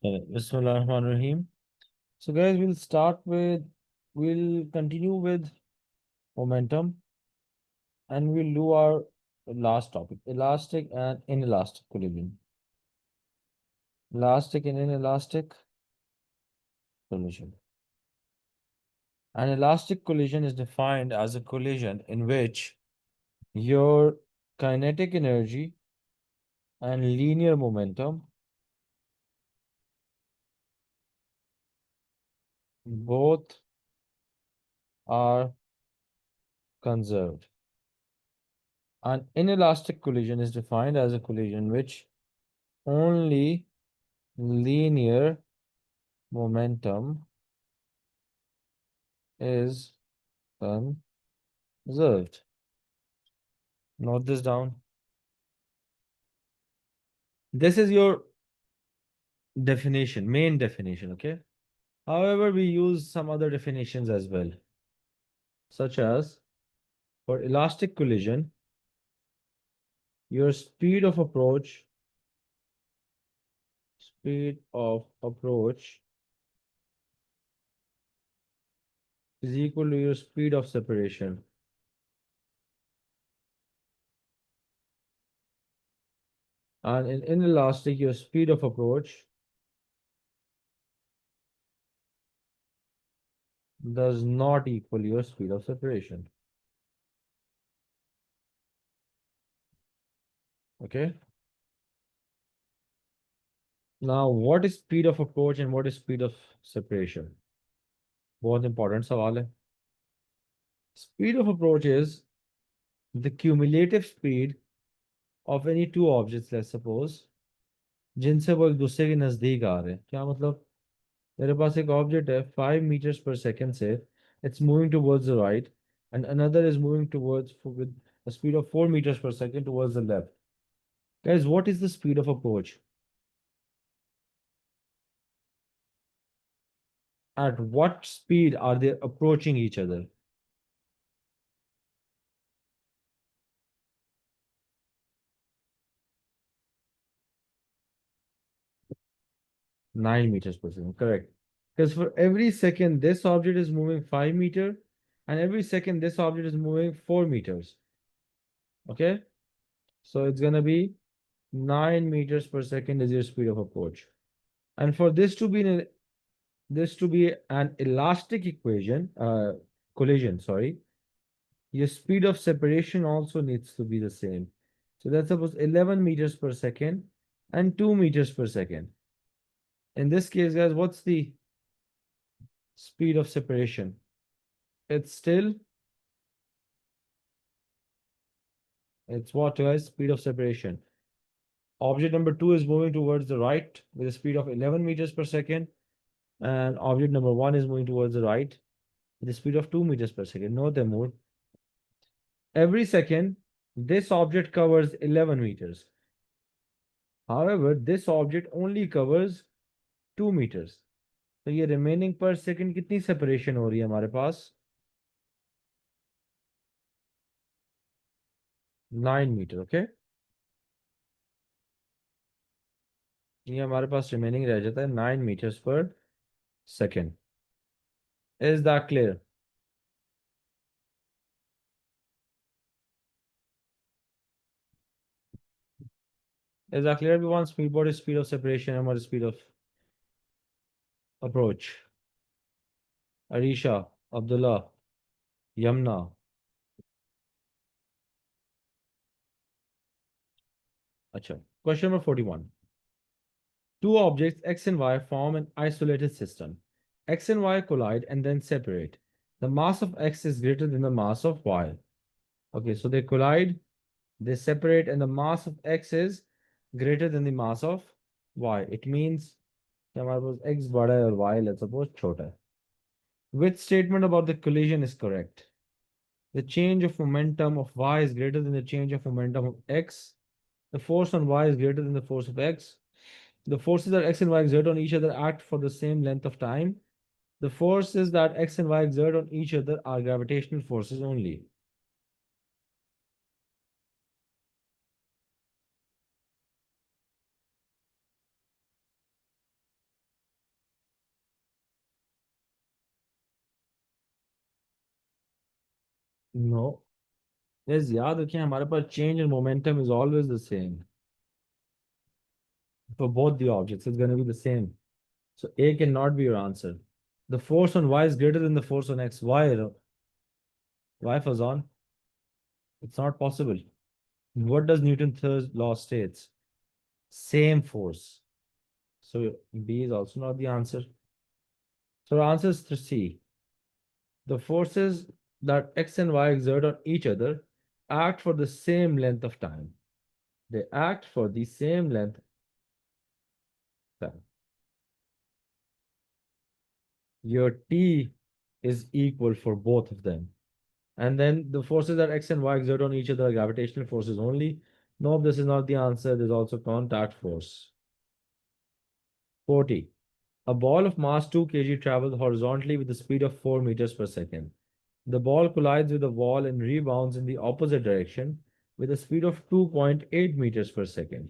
Bismillahirrahmanirrahim. So, guys, we'll continue with momentum and we'll do our last topic, elastic and inelastic collision. Elastic and inelastic collision. An elastic collision is defined as a collision in which your kinetic energy and linear momentum both are conserved. An inelastic collision is defined as a collision in which only linear momentum is conserved. Note this down. This is your definition, main definition, okay? However, we use some other definitions as well, such as for elastic collision, your speed of approach is equal to your speed of separation. And in inelastic, your speed of approach does not equal your speed of separation. Okay? Now, what is speed of approach and what is speed of separation? बहुत important सवाल है. Speed of approach is the cumulative speed of any two objects, let's suppose, जिनसे वो एक दूसरे के नजदीक आ रहे हैं. क्या मतलब? मेरे पास एक ऑब्जेक्ट है 5 meters per second से, it's moving towards the right, and another is moving towards with a speed of 4 meters per second towards the left. Guys, what is the speed of approach? At what speed are they approaching each other? 9 meters per second, correct. Because for every second, this object is moving 5 meter, and every second, this object is moving 4 meters. Okay? So it's gonna be 9 meters per second is your speed of approach. And for this to be an elastic collision, sorry, your speed of separation also needs to be the same. So let's suppose 11 meters per second and 2 meters per second. In this case, guys, what's the speed of separation? It's what, guys? Speed of separation. Object number 2 is moving towards the right with a speed of 11 meters per second, and object number 1 is moving towards the right with a speed of 2 meters per second. Note them more. Every second, this object covers 11 meters. However, this object only covers 2 meters. तो ये remaining per second कितनी separation हो रही है हमारे पास? 9 meter, okay? ये हमारे पास remaining रह जाता है 9 meters per second. Is that clear? Is that clear, everyone? Speedboat is speed of separation and what is speed of approach? Arisha, Abdullah, Yamna. Acha. Question number 41. Two objects X and Y form an isolated system. X and Y collide and then separate. The mass of X is greater than the mass of Y. Okay, so they collide, they separate, and the mass of X is greater than the mass of Y. It means हमारे पास X बड़ा है और Y, let's suppose, छोटा है. Which statement about the collision is correct? The change of momentum of Y is greater than the change of momentum of X. The force on Y is greater than the force of X. The forces that X and Y exert on each other act for the same length of time. The forces that X and Y exert on each other are gravitational forces only. No. Yes, याद रखें हमारे पास change in momentum is always the same for both the objects. It's going to be the same. So A cannot be your answer. The force on Y is greater than the force on X. Why, Fazan? It's not possible. What does Newton's third law states? Same force. So B is also not the answer. So our answer is C. The forces that X and Y exert on each other act for the same length of time. They act for the same length of time. Your T is equal for both of them. And then the forces that X and Y exert on each other are gravitational forces only. No, this is not the answer. There's also contact force. 40. A ball of mass 2 kg travels horizontally with the speed of 4 meters per second. The ball collides with the wall and rebounds in the opposite direction with a speed of 2.8 meters per second.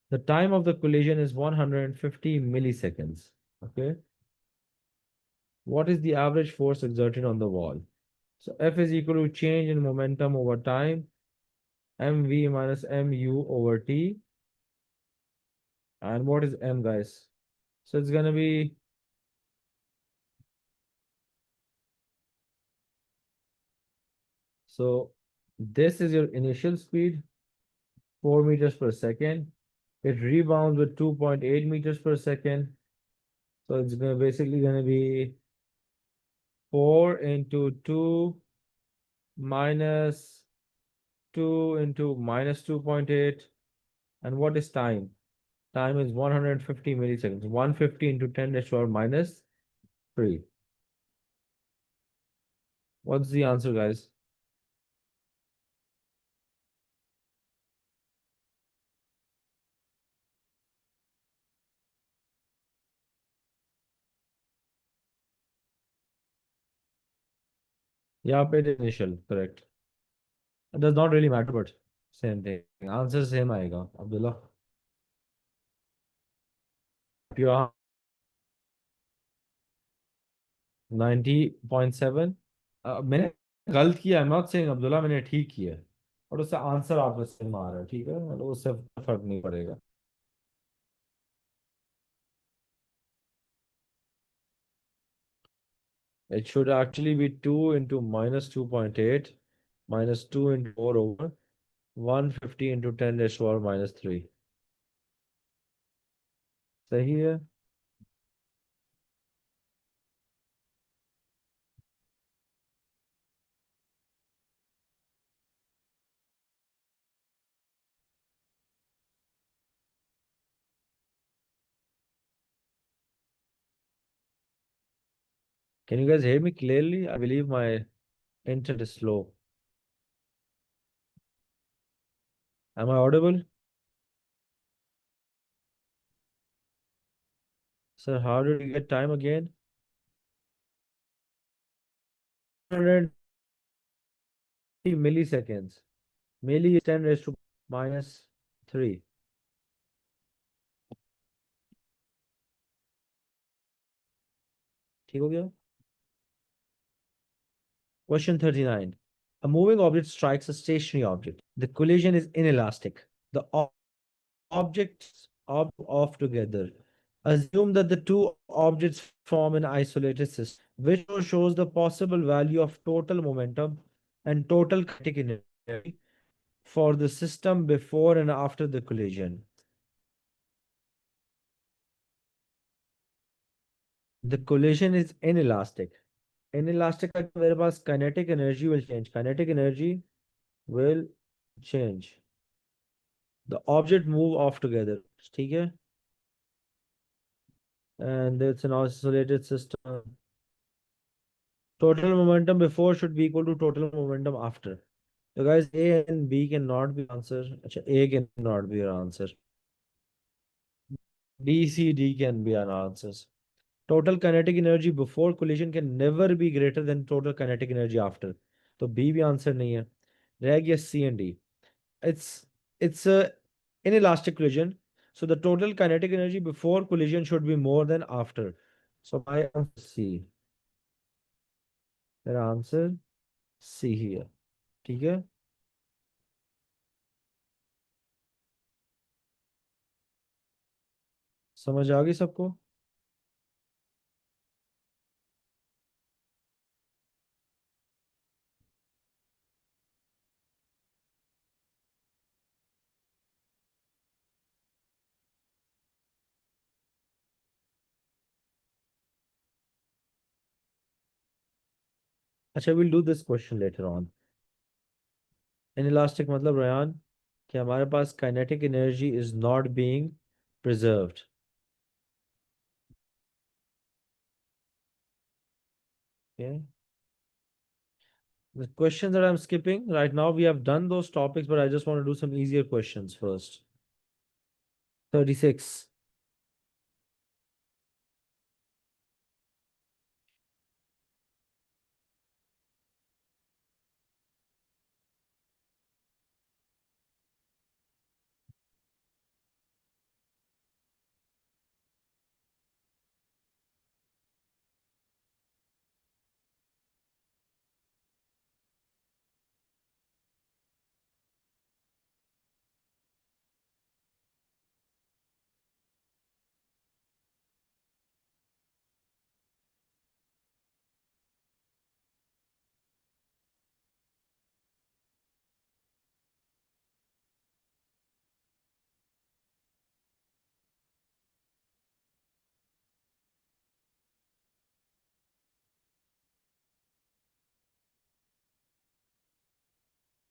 The time of the collision is 150 milliseconds. Okay. What is the average force exerted on the wall? So F is equal to change in momentum over time, mv minus mu over t. And what is m, guys? So it's gonna be, so this is your initial speed, 4 meters per second. It rebounds with 2.8 meters per second. So it's gonna basically gonna be 4 into 2 minus 2 into minus 2.8. And what is time? Time is 150 milliseconds. 150 into 10 raised to power minus 3. What's the answer, guys? Yeah, paid initial, correct. It does not really matter, but same thing. Answer same आएगा, Abdullah. Pure 90.7. मैंने गलत किया, I'm not saying Abdullah मैंने ठीक किया, और उससे answer आपका सेम आ रहा है, ठीक है, मतलब उससे फर्क नहीं पड़ेगा. It should actually be 2 into minus 2.8 minus 2 into 4 over 150 into 10 raised to power minus 3. सही है. Can you guys hear me clearly? I believe my internet is slow. Am I audible? Sir, how did you get time again? 100 milliseconds. Milli is 10 raised to minus 3. ठीक हो गया? Question 39. A moving object strikes a stationary object. The collision is inelastic. The objects are off together. Assume that the two objects form an isolated system, which shows the possible value of total momentum and total kinetic energy for the system before and after the collision. The collision is inelastic. Inelastic का मेरे पास kinetic energy will change. Kinetic energy will change. The object move off together. ठीक है? And it's an isolated system. Total momentum before should be equal to total momentum after. So guys, A and B cannot be answer. अच्छा, A cannot be your answer. B, C, D can be our answers. Total kinetic energy before collision can never be greater than total kinetic energy after. तो B भी answer नहीं है. रह गया C and D. It's a inelastic collision. So the total kinetic energy before collision should be more than after. So my answer C. Their answer C here. ठीक है। समझ आ गई सबको? अच्छा, will do this question later on. Inelastic मतलब रयान कि हमारे पास kinetic energy is not being preserved. Okay. The questions that I'm skipping right now, we have done those topics, but I just want to do some easier questions first. 36.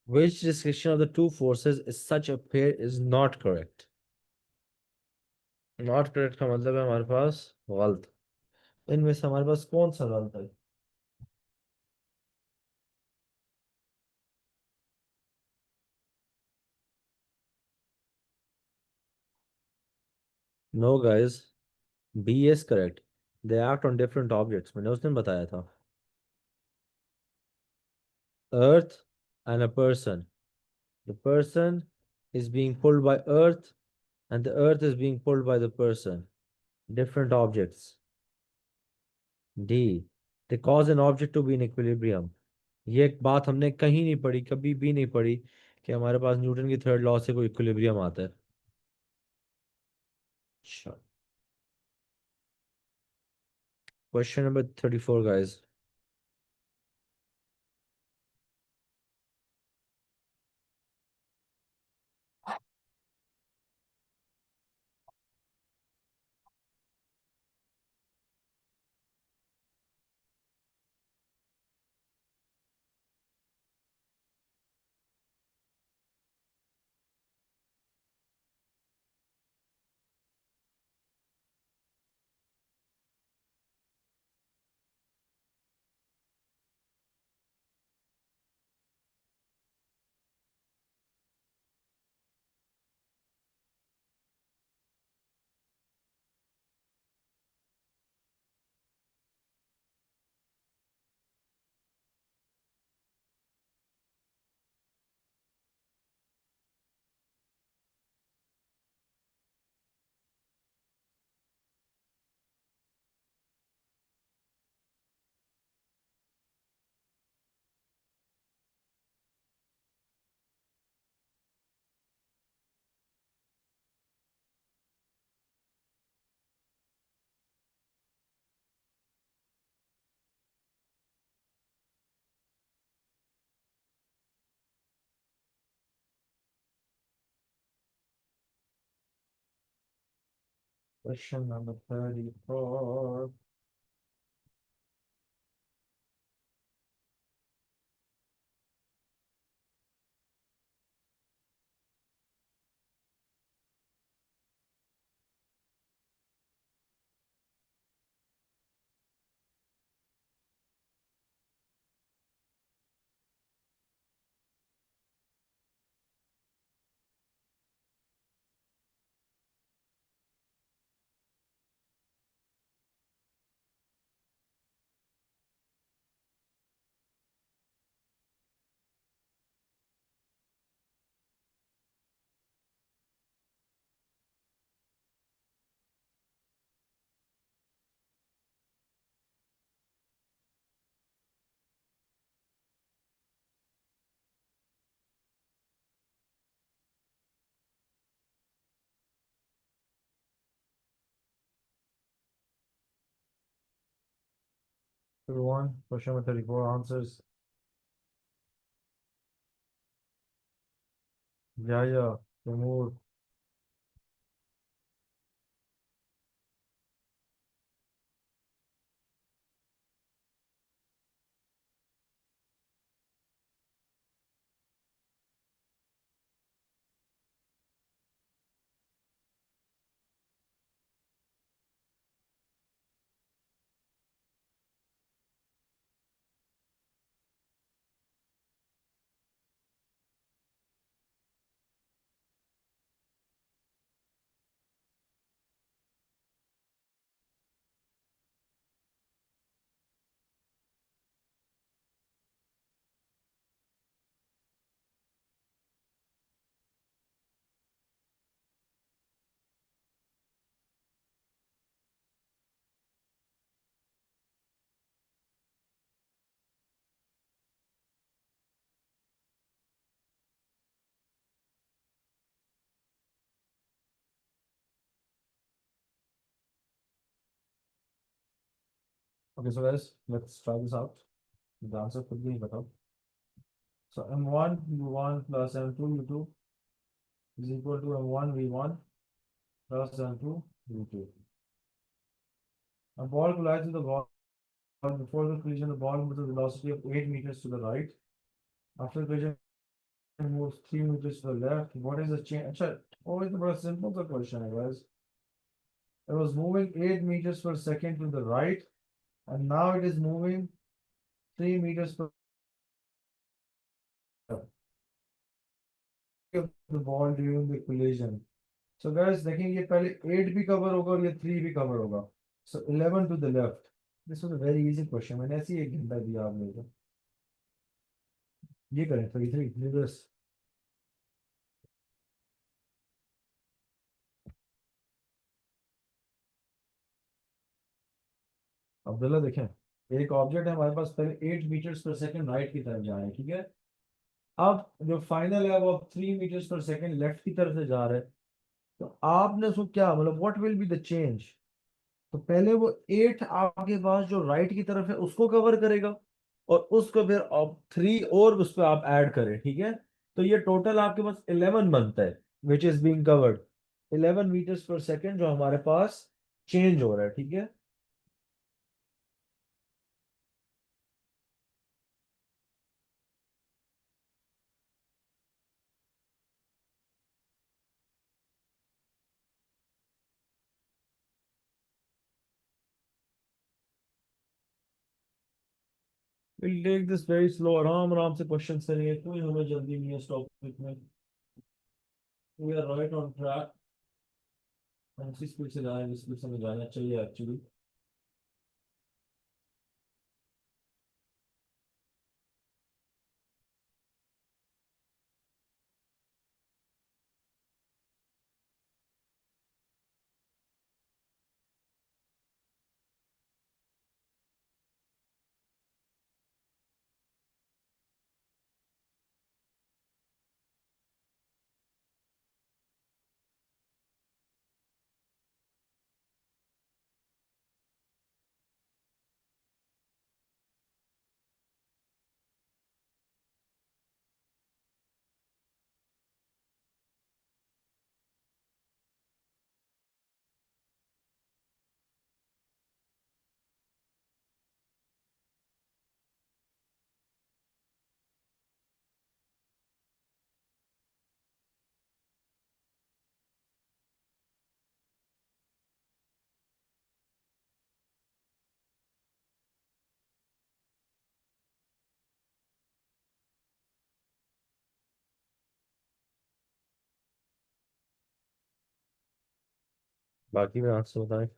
Which description of the two forces is such a pair is not correct? Not correct का मतलब है हमारे पास गलत। इनमें से हमारे पास कौन सा गलत है? No guys, B is correct. They act on different objects. मैंने उस दिन बताया था। Earth and a person. The person is being pulled by Earth and the Earth is being pulled by the person. Different objects. D. They cause an object to be in equilibrium. ये एक बात हमने कहीं नहीं पढ़ी, कभी भी नहीं पढ़ी कि हमारे पास न्यूटन की थर्ड लॉ से कोई इक्विलिब्रियम आता है। अच्छा। Question number 34 guys. Question number 34. Everyone, question number 34 answers. Yaya, Timur. Okay, so guys, let's try this out. The answer could be better. So M1 U1 plus M2 U2 is equal to M1 V1 plus M2 V2. A ball collides with the ball. Before the collision, the ball moves with a velocity of 8 meters to the right. After the collision, it moves 3 meters to the left. What is the change? Oh, it's a very simple question, guys. It was moving 8 meters per second to the right, and now it is moving 3 meters per second of the ball during the collision. So guys, देखेंगे ये पहले 8 भी cover होगा और ये 3 भी cover होगा. So 11 to the left. This was a very easy question. मैंने ऐसे ही एक घंटा दिया आप लोगों को. ये करें 33 do this. अब्दुल्ला देखें, एक ऑब्जेक्ट है हमारे पास, पहले 8 मीटर्स पर सेकंड राइट की तरफ जा रहा है, ठीक है. अब जो फाइनल है वो अब 3 मीटर्स पर सेकंड लेफ्ट की तरफ से जा रहा है. तो आपने उसको क्या मतलब what will be the change. तो पहले वो 8 आपके पास जो राइट की तरफ है उसको कवर करेगा, और उसको फिर आप 3 और उस पर आप ऐड करें, ठीक है. तो ये टोटल आपके पास 11 बनता है, which is being covered. 11 meters per second जो हमारे पास चेंज हो रहा है, ठीक है. We'll take this very slow. आराम आराम से क्वेश्चन करेंगे, कोई हमें जल्दी नहीं है इस टॉपिक में. We are right on track. हम इसी स्पीड से जाएं जिस स्पीड से हमें जाना चाहिए एक्चुअली. बाकी में आंसर बताएं.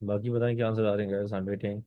बाकी बताएं क्या आंसर आ रहे हैं, गाइस. I'm waiting.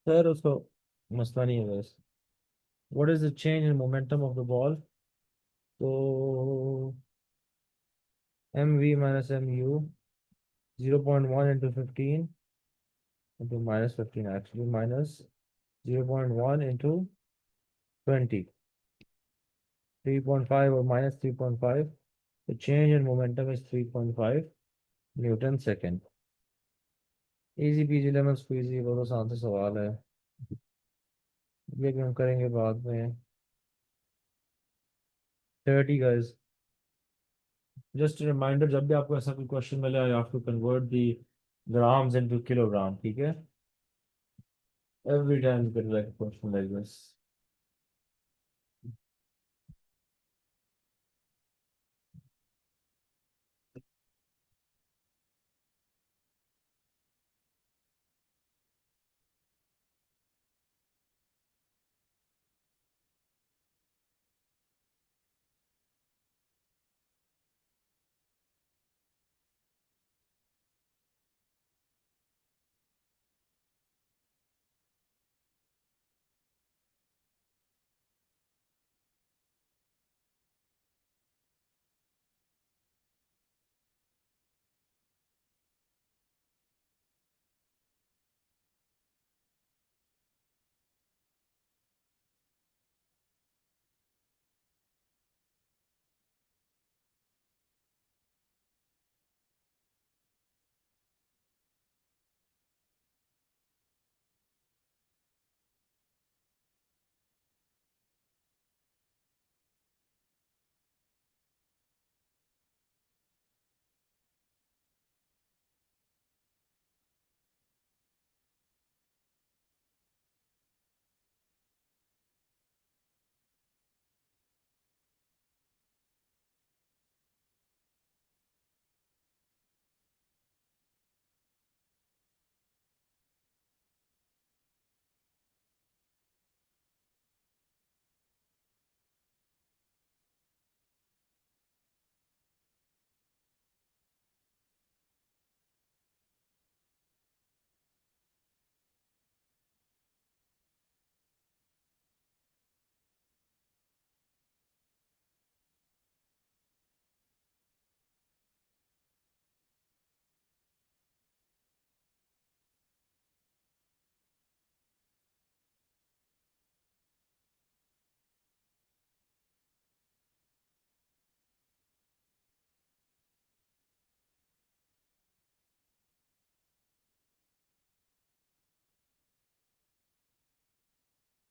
सर उसको मसला नहीं है बस. What is the change in momentum of the ball? So mv minus mu 0.1 into 15 into minus 15 actually minus 0.1 into 20, 3.5 or minus 3.5. The change in momentum is 3.5 Newton second. Easy peasy lemon squeezy बहुत आसान से सवाल है. ये भी हम करेंगे बाद में. 30 guys. Just a reminder, जब भी आपको ऐसा कोई क्वेश्चन मिले you have to convert the grams into kilogram. ठीक है? Every time you get like a question like this.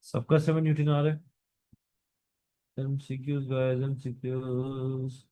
सबका 7 न्यूटन आ रहा है. MCQs guys, MCQs.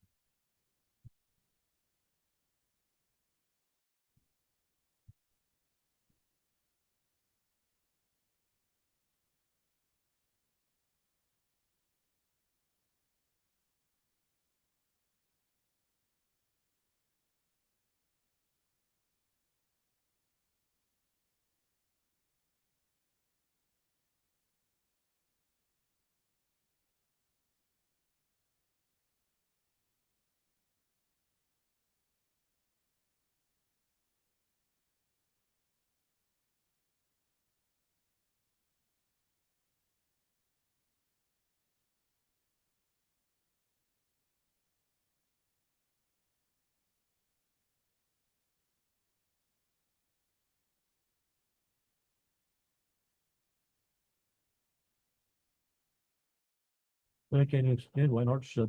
Can you explain why not shut?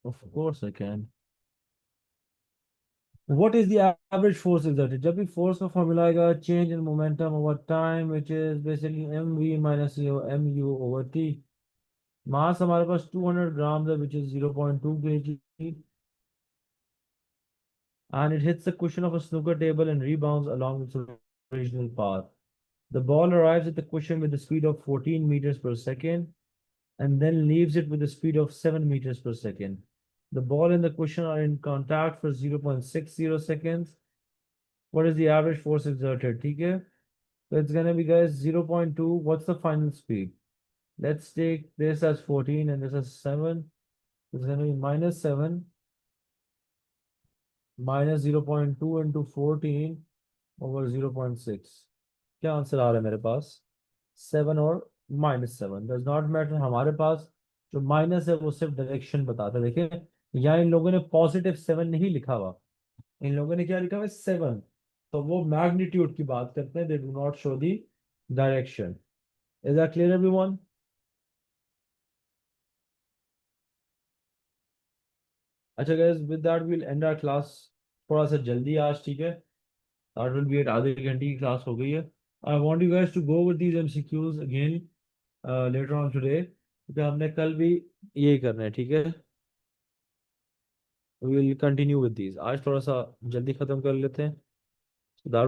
Of course I can. What is the average force exerted? जब भी force का formula आएगा change in momentum over time, which is basically mv minus mu over t. Mass हमारे पास 200 grams है, which is 0.2 kg, and it hits the cushion of a snooker table and rebounds along its original path. The ball arrives at the cushion with the speed of 14 meters per second and then leaves it with a speed of 7 meters per second. The ball and the cushion are in contact for 0.60 seconds. What is the average force exerted? Okay, so it's gonna be guys 0.2. What's the final speed? Let's take this as 14 and this as 7. It's gonna be minus 7 minus 0.2 into 14 over 0.6. क्या answer आ रहा है मेरे पास? 7 और -7 does not matter. हमारे पास जो minus है वो सिर्फ डायरेक्शन बताता है। देखिए, यहाँ इन लोगों ने +7 नहीं लिखा हुआ, इन लोगों ने क्या लिखा हुआ है? 7। तो वो मैग्नीट्यूड की बात करते हैं, they do not show the direction. Is that clear everyone? अच्छा guys, with that we'll end our class. थोड़ा सा जल्दी आज, ठीक है? दैट विल बी एट आधे घंटे की क्लास हो गई है। I want you guys to go with these MCQs again later on today, क्योंकि हमने कल भी यही करना है, ठीक है? We will continue with these. आज थोड़ा सा जल्दी खत्म कर लेते हैं। दैट